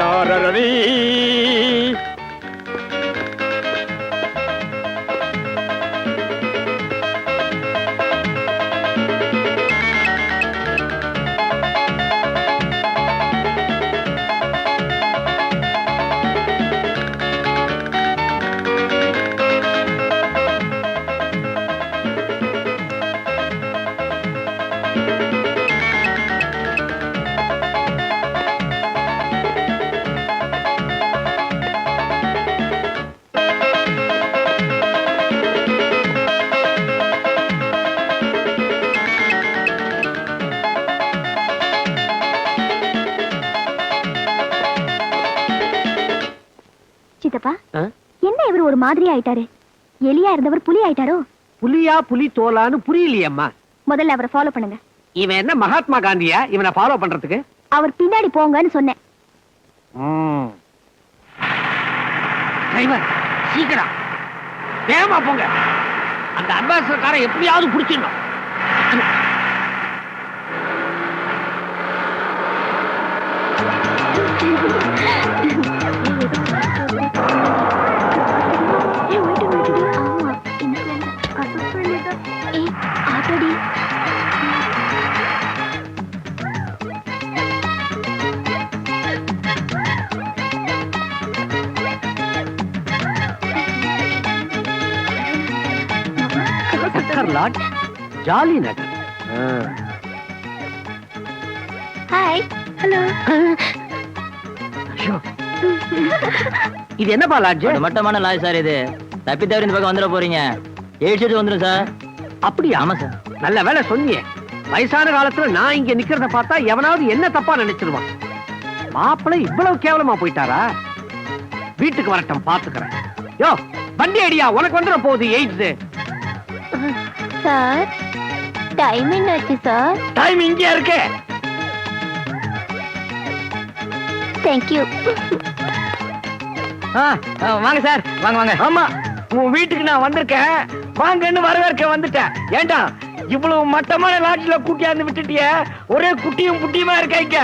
நாரரவி. சித்தப்பா என்ன இவர் ஒரு மாதிரி ஆயிட்டாரு? எலியா இருந்தவர் புலி ஆயிட்டாரோ? புலியா புலி தோலான்னு புரியலையம்மா. முதல்ல அவரை ஃபாலோ பண்ணுங்க. இவன் என்ன மகாத்மா காந்தியா இவனை ஃபாலோ பண்றதுக்கு? அவர் பின்னாடி போங்கன்னு சொன்னேன். டிரைவர் சீக்கிரம் வேகமா போங்க. அந்த அட்வான்ஸ் காரை எப்படியாவது புடிச்சிடணும். லாட் ஜாலி நகர். ஹாய். ஹலோ. இது என்னப்பா லாட்ஜ்? மட்டமான லாய் சார் இது. தப்பி தவிர இந்த பக்கம் வந்துட போறீங்க. 8 சீட் வந்துடும் சார். அப்படியா? ஆமா சார். நல்ல வேலை சொன்னீங்க. வயசான காலத்துல நான் இங்க நிக்கிறத பார்த்தா எவனாவது என்ன தப்பா நினைச்சிருவான். மாப்பிள்ளை இவ்வளவு கேவலமா போயிட்டாரா? வீட்டுக்கு வரட்டும் பாத்துக்கிறேன். யோ வண்டி அடியா, உனக்கு வந்துட போகுது எய்ட்ஸ். சார் டைம் என்னாச்சு சார்? டைம் இங்கே இருக்கு. தேங்க்யூ. வாங்க சார், வாங்க வாங்க. ஆமா, உன் வீட்டுக்கு நான் வந்திருக்கேன். வாங்கன்னு வரவேற்க வந்துட்டேன். ஏண்டா இவ்வளவு மட்டமான லாட்ஜ்ல கூட்டியாந்து விட்டுட்டிய? ஒரே குட்டியும் குட்டியுமா இருக்காங்க.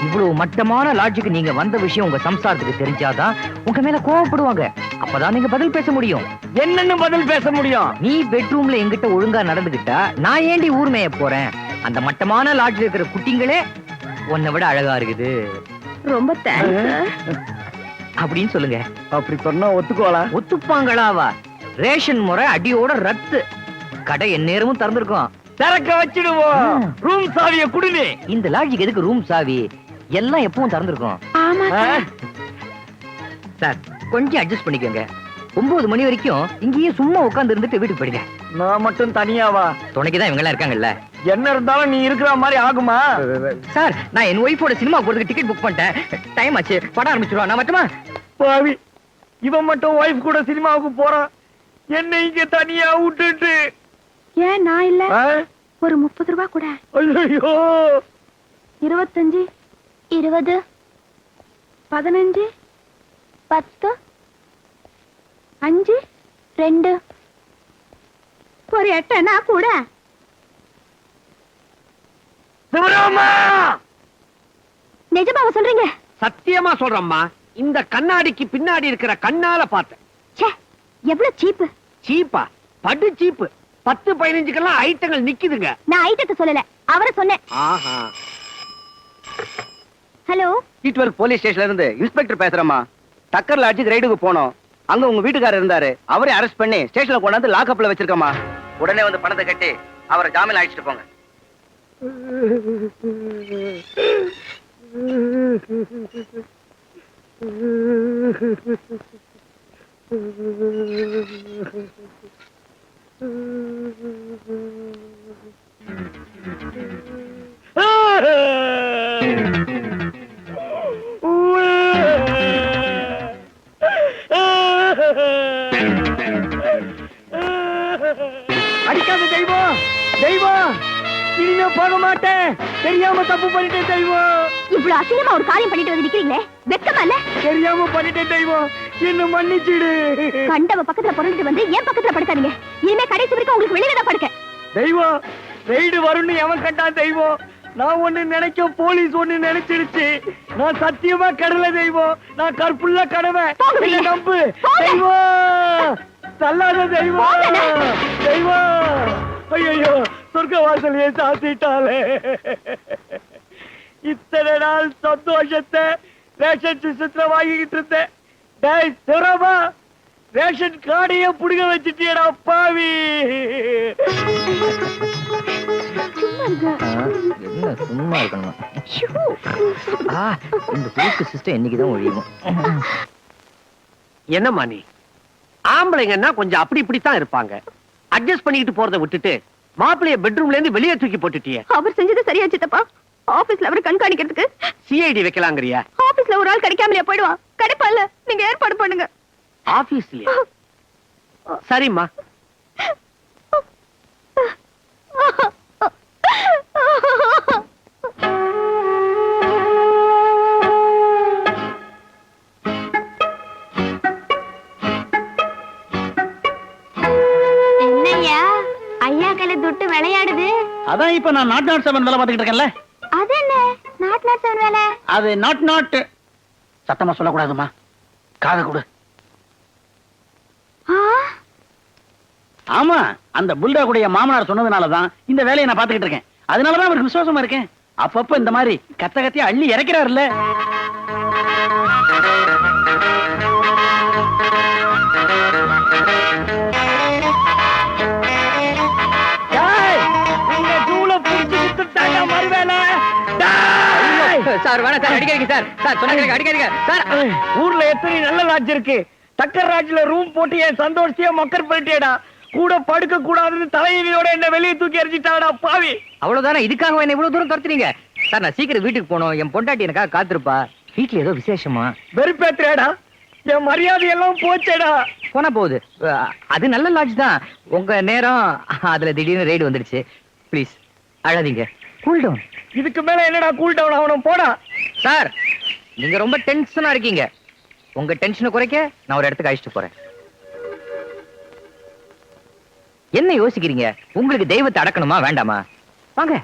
இவ்வளவு மட்டமான லாட்ஜுக்கு நீங்க வந்த விஷயம் உங்க சம்சாரத்துக்கு தெரிஞ்சாதான் உங்க மேல கோவப்படுவாங்க. அப்பதான் நீங்க பதில் பேச முடியும். என்னன்னு பதில் பேச முடியும்? நீ பெட்ரூம்ல எங்கிட்ட ஒழுங்கா நடந்துகிட்டா நான் ஏண்டி ஊர் மேய போறேன்? அந்த மட்டமான லாட்ஜ்ல இருக்கிற குட்டிங்களே உன்னை விட அழகா இருக்குது. ரொம்ப தேங்க்ஸ் அப்படின்னு சொல்லுங்க. அப்படி சொன்னா ஒத்துக்கோலா? ஒத்துப்பாங்களாவா? ரேஷன் முறை அடியோட ரத்து. கடை எந்நேரமும் திறந்திருக்கும். திறக்க வச்சிடுவோம். ரூம் சாவிய குடுனி. இந்த லாட்ஜுக்கு எதுக்கு ரூம் சாவி? எல்லாம் எப்பவும் திறந்திருக்கும். ஆமா சார் கொஞ்சம் அட்ஜஸ்ட் பண்ணிக்கோங்க. 9 மணி வரைக்கும் இங்கேயே சும்மா உட்கார்ந்து இருந்துட்டு வீட்டுக்கு போயிடுங்க. நான் மட்டும் தனியாவா? துணைக்குதான் இவங்க எல்லாம் இருக்காங்கல்ல. என்ன இருந்தாலும் நீ இருக்கிற மாதிரி ஆகுமா? சார் நான் என் ஒய்ஃபோட சினிமா போறதுக்கு டிக்கெட் புக் பண்ணிட்டேன். டைம் ஆச்சு, படம் ஆரம்பிச்சிருவா. நான் மட்டுமா? பாவி, இவன் மட்டும் ஒய்ஃப் கூட சினிமாவுக்கு போறான். என்ன இங்க தனியா விட்டுட்டு. ஏன் நான் இல்ல? ஒரு 30 ரூபாய் கூட. ஐயோ 25 20 15 10 5 2 ஒரு 8 கூட. சிவராமா, நிஜமாவா சொல்றீங்க? சத்தியமா சொல்றேம்மா, இந்த கண்ணாடிக்கு பின்னாடி இருக்கிற கண்ணால பார்த்தேன். ச்சே, எவ்வளவு சீப்பு. சீப்பா? படு சீப்பு. 10-15க்கெல்லாம் ஐட்டங்கள் நிக்குதுங்க. நான் ஐட்டத்தை சொல்லல, அவரை சொன்னேன். ஆஹா. ஹலோ, சீட்வர்க் போலீஸ் ஸ்டேஷன்ல இருந்து இன்ஸ்பெக்டர் பேசுறேம்மா. டக்கர் லாட்ஜுக்கு ரைடுக்கு போனோம். அங்க உங்க வீட்டுக்காரர் இருந்தாரு. அவரை அரெஸ்ட் பண்ணி ஸ்டேஷன்ல கொண்டாந்து லாக்அப்ல வச்சிருக்கோமா. உடனே வந்து பணத்தை கட்டி அவரை ஜாமீன் அழைச்சிட்டு போங்க. அடிக்காத தெய்வம், தெய்வம், இனிமே போக மாட்டேன். தெரியாம தப்பு பண்ணிட்டேன் தெய்வம். இவ்வளவு அசிங்கமா ஒரு காரியம் பண்ணிட்டு வந்து நிக்கிறீங்களே, வெக்கமா இல்ல? தெரியாம பண்ணிட்டேன் தெய்வம், என்ன மன்னிச்சிடு. கண்டவ பக்கத்துல பொருளிட்டு வந்து என் பக்கத்துல படுக்காதீங்க. இனிமே கடைசி வரைக்கும் உங்களுக்கு வெளியில தான் படுக்க. தெய்வம், ரைடு வரும்னு எவன் கண்டான் தெய்வம்? நான் ஒண்ணு நினைக்க, போலீஸ் ஒண்ணு நினைச்சிருச்சு. நான் சத்தியமா கடல தெய்வம், நான் கற்புள்ள கடவை. போங்க என்ன வெளியே. நம்பு போங்க. தெய்வம், தள்ளாத தெய்வம், போங்கண்ணே. தெய்வம். ஐயோ, சொர்க்க வாசலையே சாத்திட்டாலே. இத்தனை நாள் சந்தோஷத்தை ரேஷன் சிஸ்டத்துல வாங்கிக்கிட்டு இருந்தேன். டேய் சிவராமா, ரேஷன் கார்டையே புடுங்க வச்சுட்டியடா பாவி. என்ன சும்மா இருக்கணும். இந்த புதுசு சிஸ்டம் என்னைக்குதான் ஒழியும். என்னம்மா நீ? ஆம்பளைங்கன்னா கொஞ்சம் அப்படி இப்படித்தான் இருப்பாங்க. அட்ஜஸ்ட் பண்ணிக்கிட்டு போறதை விட்டுட்டு மாப்பிளைய பெட்ரூம்ல இருந்து வெளியே தூக்கி போட்டுட்டியே. அவர் செஞ்சது சரியா சித்தப்பா? ஆபீஸ்ல அவரை கண்காணிக்கிறதுக்கு சிஐடி வைக்கலாங்கறியா? ஆபீஸ்ல ஒரு ஆள் கிடைக்காமலே போயிடுவான். கிடைப்பான்ல, நீங்க ஏற்பாடு பண்ணுங்க. ஆபீஸ்லயா? சரிம்மா. என்னய்யா, ஐயா கையில துட்டு விளையாடுது. அதான் இப்ப நான் நாட் 7 வேலை பார்த்துக்கிட்டு இருக்கேன்ல. அது என்ன நாட் நாட் செவன் வேலை? அது நாட் சத்தமா சொல்லக்கூடாதுமா. காதை கொடு. ஆ, ஆமா, அந்த புல்டாகுடைய மாமனார் சொன்னதுனாலதான் இந்த வேலையை நான் பாத்துக்கிட்டு இருக்கேன். அதனாலதான் அவருக்கு விசுவாசமா இருக்கேன். அப்பப்ப இந்த மாதிரி கத்த கத்தியா அள்ளி இறக்கிறாருல்ல. டேய், இந்த ஜூல புடிச்சு விட்டுட்டாங்க மறுவேளை. டேய்! சார் வேணா சார், அடிக்காதீங்க சார். சார் சொன்னாங்க அடிக்காதீங்க சார். ஊர்ல எத்தனை நல்ல லாட்ஜ் இருக்கு. டக்கர் லாட்ஜ்ல ரூம் போட்டு என் சந்தோஷத்தையே மக்கர் பண்ணிட்டேடா. கூட படுக்க கூடாதுன்னு தலையிலோட என்ன வெளியே தூக்கி எறிஞ்சிட்டாடா பாவி. அவ்வளவுதானே? இதுக்காக என்ன இவ்வளவு தூரம் துரத்துறீங்க? சார் நான் சீக்கிரம் வீட்டுக்கு போகணும். என் பொண்டாட்டி எனக்காக காத்திருப்பா. வீட்டுல ஏதோ விசேஷமா? வெறுப்பேத்துறேடா, என் மரியாதை எல்லாம் போச்சேடா. போனா போகுது. அது நல்ல லாட்ஜ் தான். உங்க நேரம் அதுல திடீர்னு ரைடு வந்துடுச்சு. ப்ளீஸ் அழாதீங்க, கூல் டவுன். இதுக்கு மேல என்னடா கூல் டவுன் ஆகணும்? போடா. சார் நீங்க ரொம்ப டென்ஷனா இருக்கீங்க. உங்க டென்ஷனை குறைக்க நான் ஒரு இடத்துக்கு அழைச்சிட்டு போறேன். என்ன யோசிக்கிறீங்க? உங்களுக்கு தெய்வத்தை அடக்கணுமா வேண்டாமா? வாங்க.